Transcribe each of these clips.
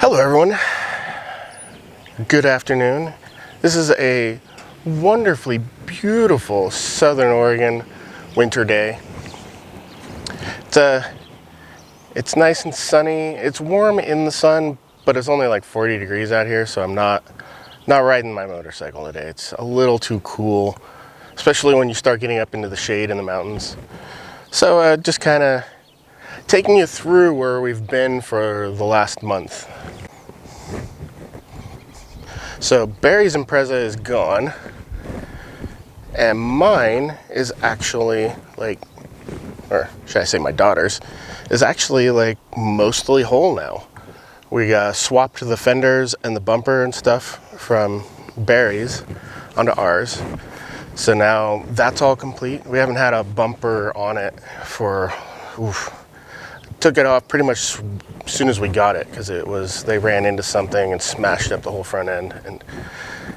Hello everyone, good afternoon. This is a wonderfully beautiful Southern Oregon winter day. It's nice and sunny. It's warm in the sun, but it's only like 40 degrees out here, so I'm not riding my motorcycle today. It's a little too cool, especially when you start getting up into the shade in the mountains. So just kind of taking you through where we've been for the last month. So Barry's Impreza is gone, and mine is actually or should I say my daughter's, is actually like mostly whole now. We swapped the fenders and the bumper and stuff from Barry's onto ours. So now that's all complete. We haven't had a bumper on it for, took it off pretty much as soon as we got it because they ran into something and smashed up the whole front end,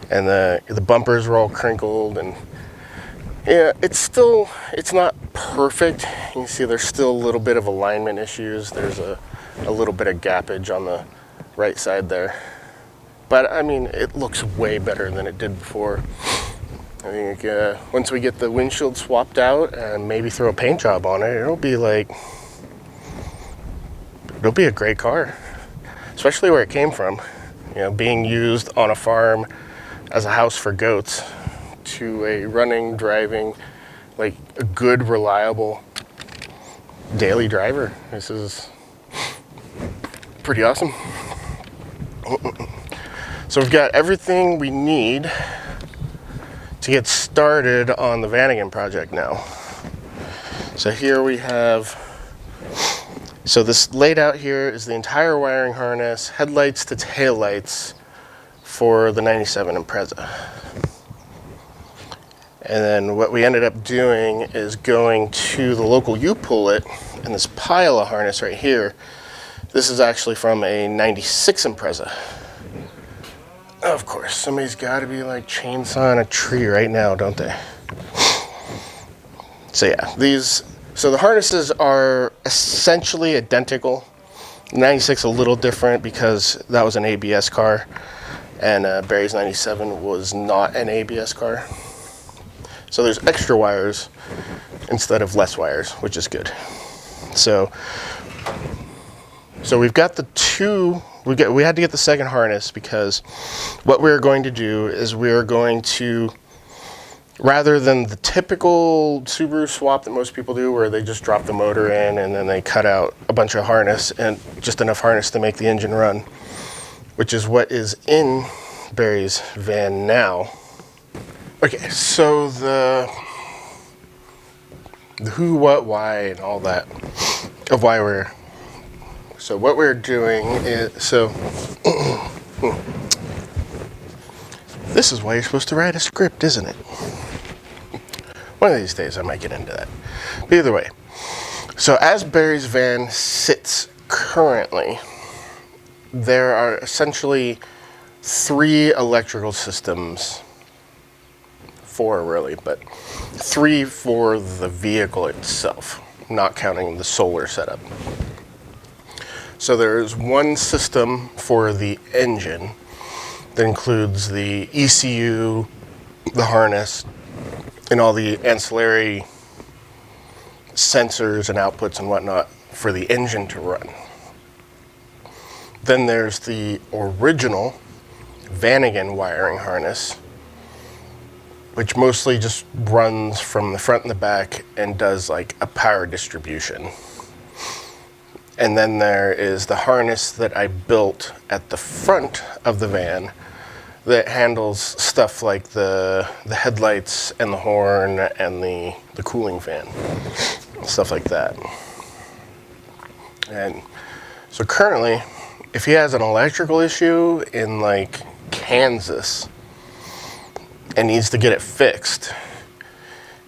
and the bumpers were all crinkled, and yeah, it's not perfect. You can see there's still a little bit of alignment issues. There's a little bit of gappage on the right side there, but I mean it looks way better than it did before. I think once we get the windshield swapped out and maybe throw a paint job on it, it'll be a great car, especially where it came from. You know, being used on a farm as a house for goats to a running, driving, like a good, reliable daily driver. This is pretty awesome. So we've got everything we need to get started on the Vanagon project now. So here we have, so this laid out here is the entire wiring harness, headlights to taillights for the 97 Impreza. And then what we ended up doing is going to the local U-Pull-It, and this pile of harness right here, this is actually from a 96 Impreza. Of course, somebody's got to be like chainsawing a tree right now, don't they? So yeah, so the harnesses are essentially identical. 96 a little different because that was an ABS car, and Barry's 97 was not an ABS car. So there's extra wires instead of less wires, which is good. So we've got the two. We had to get the second harness because what we're going to do is we're going to, rather than the typical Subaru swap that most people do where they just drop the motor in and then they cut out a bunch of harness and just enough harness to make the engine run, which is what is in Barry's van now. Okay, so the who, what, why, and all that of why we're, so what we're doing is, this is why you're supposed to write a script, isn't it? One of these days I might get into that. But either way, so as Barry's van sits currently, there are essentially 3 electrical systems, 4 really, but 3 for the vehicle itself, not counting the solar setup. So there's one system for the engine that includes the ECU, the harness, and all the ancillary sensors and outputs and whatnot for the engine to run. Then there's the original Vanagon wiring harness, which mostly just runs from the front and the back and does like a power distribution. And then there is the harness that I built at the front of the van that handles stuff like the headlights and the horn and the cooling fan, stuff like that. And so currently, if he has an electrical issue in like Kansas and needs to get it fixed,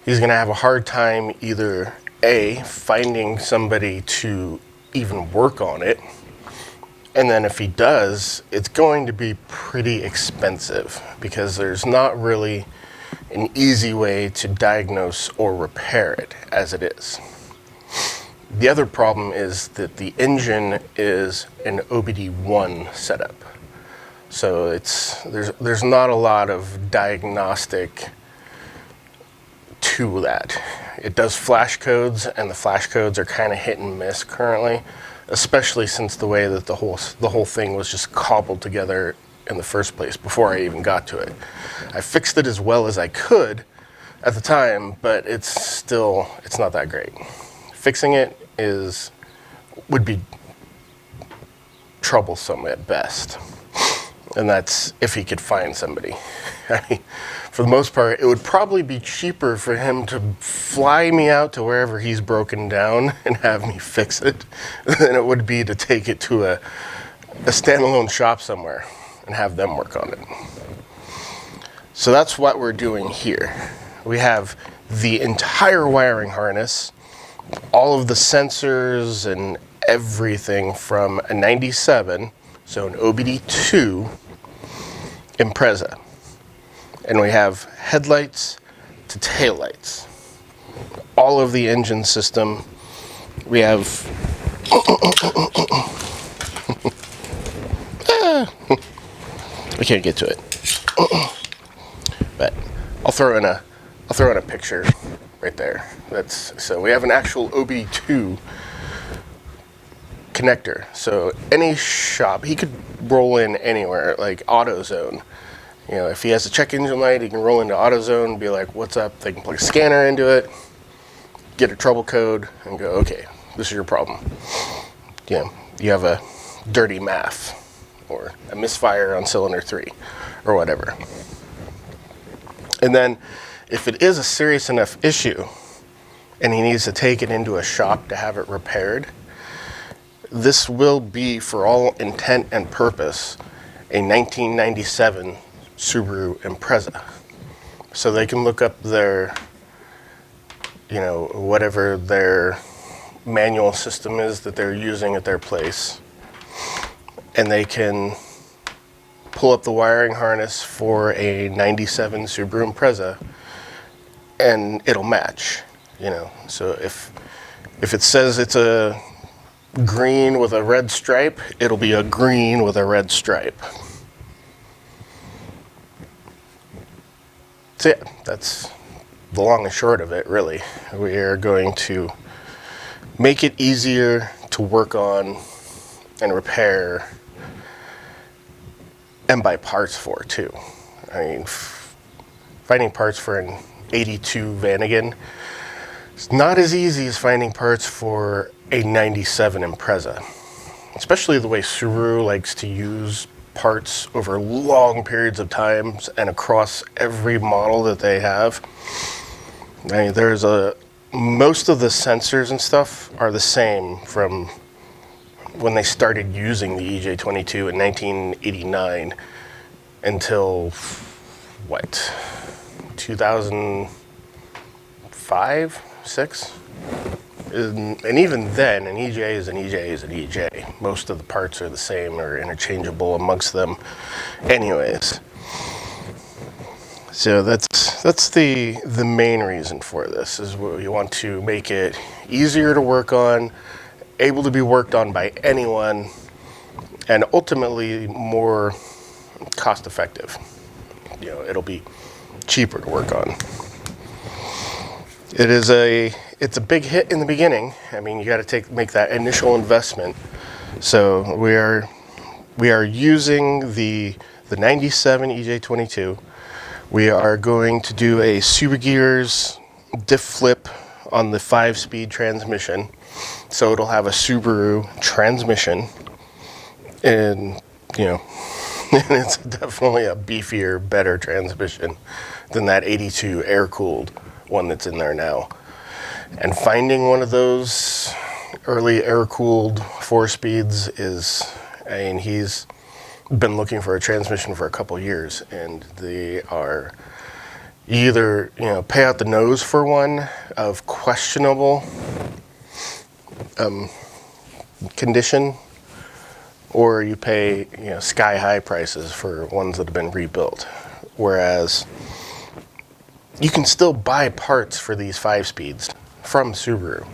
he's gonna have a hard time either A, finding somebody to even work on it, and then if he does, it's going to be pretty expensive because there's not really an easy way to diagnose or repair it as it is. The other problem is that the engine is an OBD1 setup. So there's not a lot of diagnostic to that. It does flash codes, and the flash codes are kind of hit and miss currently, especially since the way that the whole thing was just cobbled together in the first place before I even got to it. I fixed it as well as I could at the time, but it's not that great. Fixing it would be troublesome at best. And that's if he could find somebody. I mean, for the most part, it would probably be cheaper for him to fly me out to wherever he's broken down and have me fix it than it would be to take it to a standalone shop somewhere and have them work on it. So that's what we're doing here. We have the entire wiring harness, all of the sensors and everything from a 97, so an OBD2 Impreza. And we have headlights to taillights. All of the engine system. We have I can't get to it. But I'll throw in a picture right there. So we have an actual OBD2 connector. So any shop, he could roll in anywhere, like AutoZone. You know, if he has a check engine light, he can roll into AutoZone, be like, what's up? They can plug a scanner into it, get a trouble code, and go, okay, this is your problem. You know, you have a dirty MAF, or a misfire on cylinder 3, or whatever. And then, if it is a serious enough issue, and he needs to take it into a shop to have it repaired, this will be, for all intent and purpose, a 1997 Subaru Impreza. So they can look up their, you know, whatever their manual system is that they're using at their place, and they can pull up the wiring harness for a 97 Subaru Impreza, and it'll match, you know. So if it says it's a green with a red stripe, it'll be a green with a red stripe. So yeah, that's the long and short of it, really. We are going to make it easier to work on and repair and buy parts for, too. I mean, finding parts for an 82 Vanagon is not as easy as finding parts for a 97 Impreza, especially the way Subaru likes to use parts over long periods of time and across every model that they have. I mean, most of the sensors and stuff are the same from when they started using the EJ22 in 1989 until, 2005, 6? And even then, an EJ is an EJ is an EJ. Most of the parts are the same or interchangeable amongst them anyways. So that's the main reason for this, is we want to make it easier to work on, able to be worked on by anyone, and ultimately more cost effective. You know, it'll be cheaper to work on. It's a big hit in the beginning. I mean, you got to make that initial investment. So we are using the 97 EJ22. We are going to do a Super Gears diff flip on the 5-speed transmission. So it'll have a Subaru transmission, and you know, it's definitely a beefier, better transmission than that 82 air-cooled one that's in there now. And finding one of those early air-cooled 4-speeds he's been looking for a transmission for a couple years, and they are either, you know, pay out the nose for one of questionable condition, or you pay, you know, sky-high prices for ones that have been rebuilt. Whereas you can still buy parts for these 5-speeds from Subaru.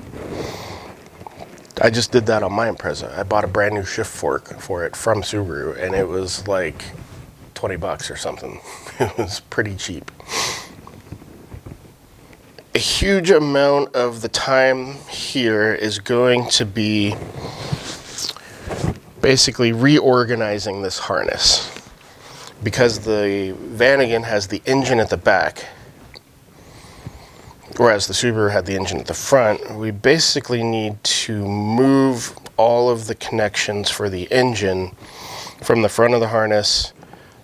I just did that on my Impreza. I bought a brand new shift fork for it from Subaru, and it was like $20 or something. It was pretty cheap. A huge amount of the time here is going to be basically reorganizing this harness. Because the Vanagon has the engine at the back, whereas the Subaru had the engine at the front, we basically need to move all of the connections for the engine from the front of the harness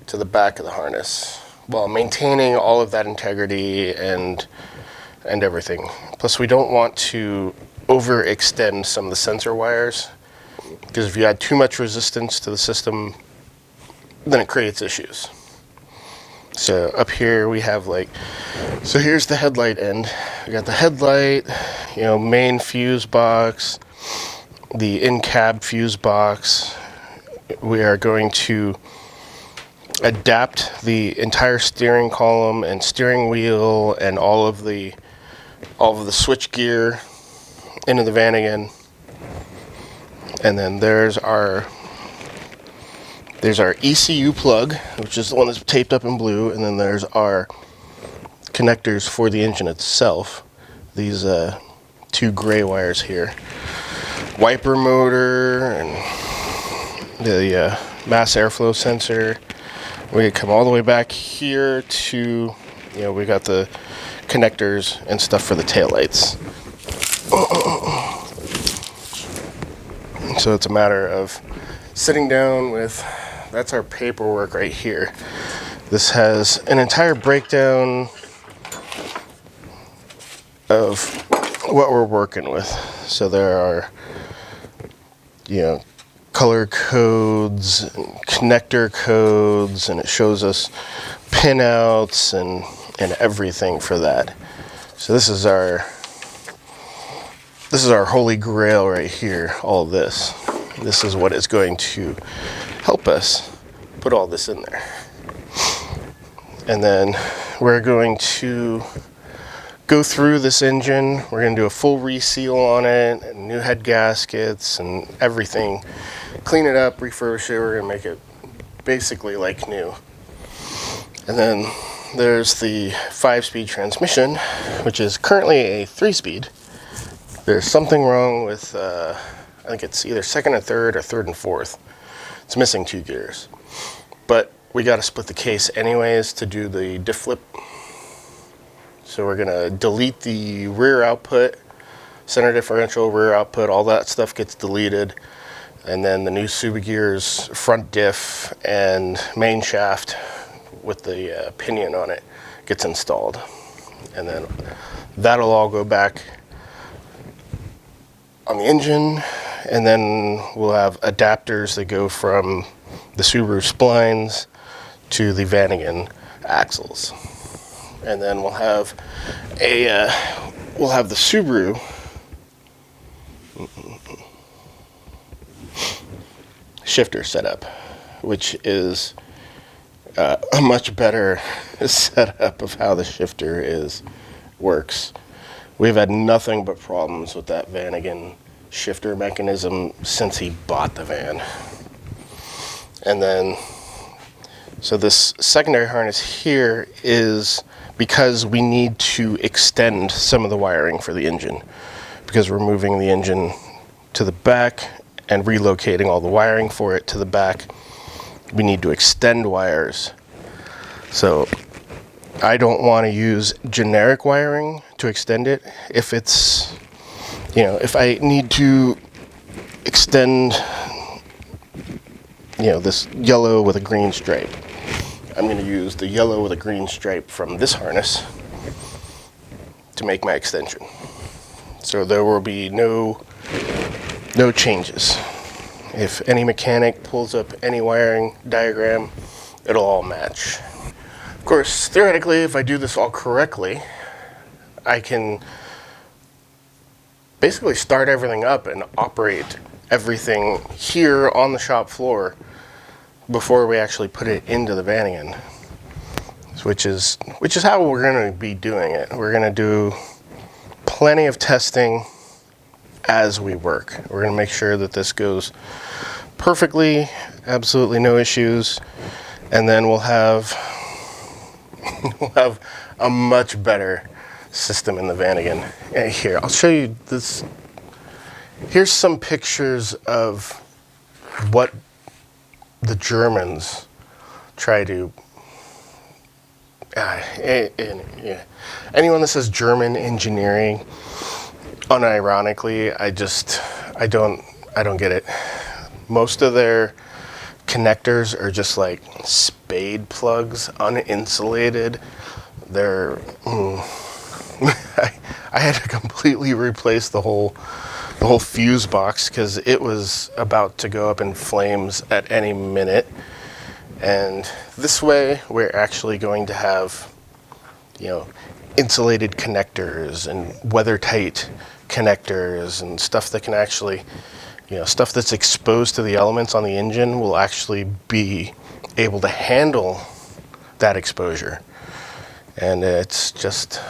to the back of the harness, while maintaining all of that integrity and everything. Plus, we don't want to overextend some of the sensor wires, because if you add too much resistance to the system, then it creates issues. So up here we have so here's the headlight end. We got the headlight, main fuse box, the in-cab fuse box. We are going to adapt the entire steering column and steering wheel and all of the switch gear into the Vanagon. And then there's our ECU plug, which is the one that's taped up in blue, and then there's our connectors for the engine itself. These two gray wires here. Wiper motor and the mass airflow sensor. We come all the way back here to, we got the connectors and stuff for the taillights. So it's a matter of sitting down with, that's our paperwork right here. This has an entire breakdown of what we're working with. So there are, color codes, and connector codes, and it shows us pinouts and everything for that. So this is our holy grail right here, all this. This is what is going to help us put all this in there. And then we're going to go through this engine. We're going to do a full reseal on it, and new head gaskets and everything. Clean it up, refurbish it. We're going to make it basically like new. And then there's the 5-speed transmission, which is currently a 3-speed. There's something wrong with, I think it's either second and third or third and fourth. It's missing 2 gears. But we got to split the case anyways to do the diff flip. So we're going to delete the rear output, center differential, rear output, all that stuff gets deleted. And then the new Subagear's front diff and main shaft with the pinion on it gets installed. And then that'll all go back on the engine, and then we'll have adapters that go from the Subaru splines to the Vanagon axles. And then we'll have the Subaru shifter setup, which is a much better setup of how the shifter works. We've had nothing but problems with that Vanagon shifter mechanism since he bought the van. And then, so this secondary harness here is because we need to extend some of the wiring for the engine, because we're moving the engine to the back and relocating all the wiring for it to the back. We need to extend wires. So I don't want to use generic wiring to extend it. If it's, if I need to extend, this yellow with a green stripe, I'm going to use the yellow with a green stripe from this harness to make my extension. So there will be no changes. If any mechanic pulls up any wiring diagram, it'll all match. Of course, theoretically, if I do this all correctly, I can basically start everything up and operate everything here on the shop floor before we actually put it into the Vanagon, which is how we're going to be doing it. We're going to do plenty of testing as we work. We're going to make sure that this goes perfectly, absolutely no issues, and then we'll have we'll have a much better system in the van again. Here, I'll show you this. Here's some pictures of what the Germans try to. Anyone that says German engineering, unironically, I don't get it. Most of their connectors are just like spade plugs, uninsulated. They're I had to completely replace the whole fuse box because it was about to go up in flames at any minute. And this way, we're actually going to have, insulated connectors and weather-tight connectors and stuff that can actually, stuff that's exposed to the elements on the engine will actually be able to handle that exposure. And it's just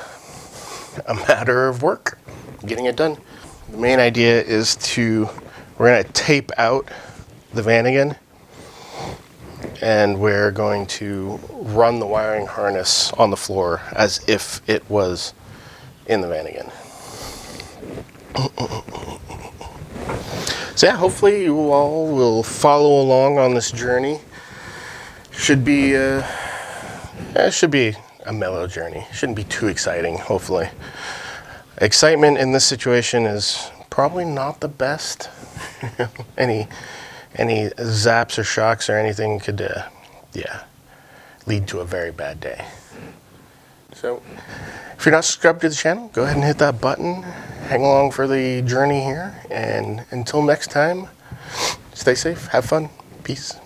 a matter of work, getting it done. The main idea is we're going to tape out the van again, and we're going to run the wiring harness on the floor as if it was in the van again. So yeah, hopefully you all will follow along on this journey. Should be a mellow journey. Shouldn't be too exciting, hopefully. Excitement in this situation is probably not the best. Any zaps or shocks or anything could, lead to a very bad day. So, if you're not subscribed to the channel, go ahead and hit that button. Hang along for the journey here. And until next time, stay safe, have fun, peace.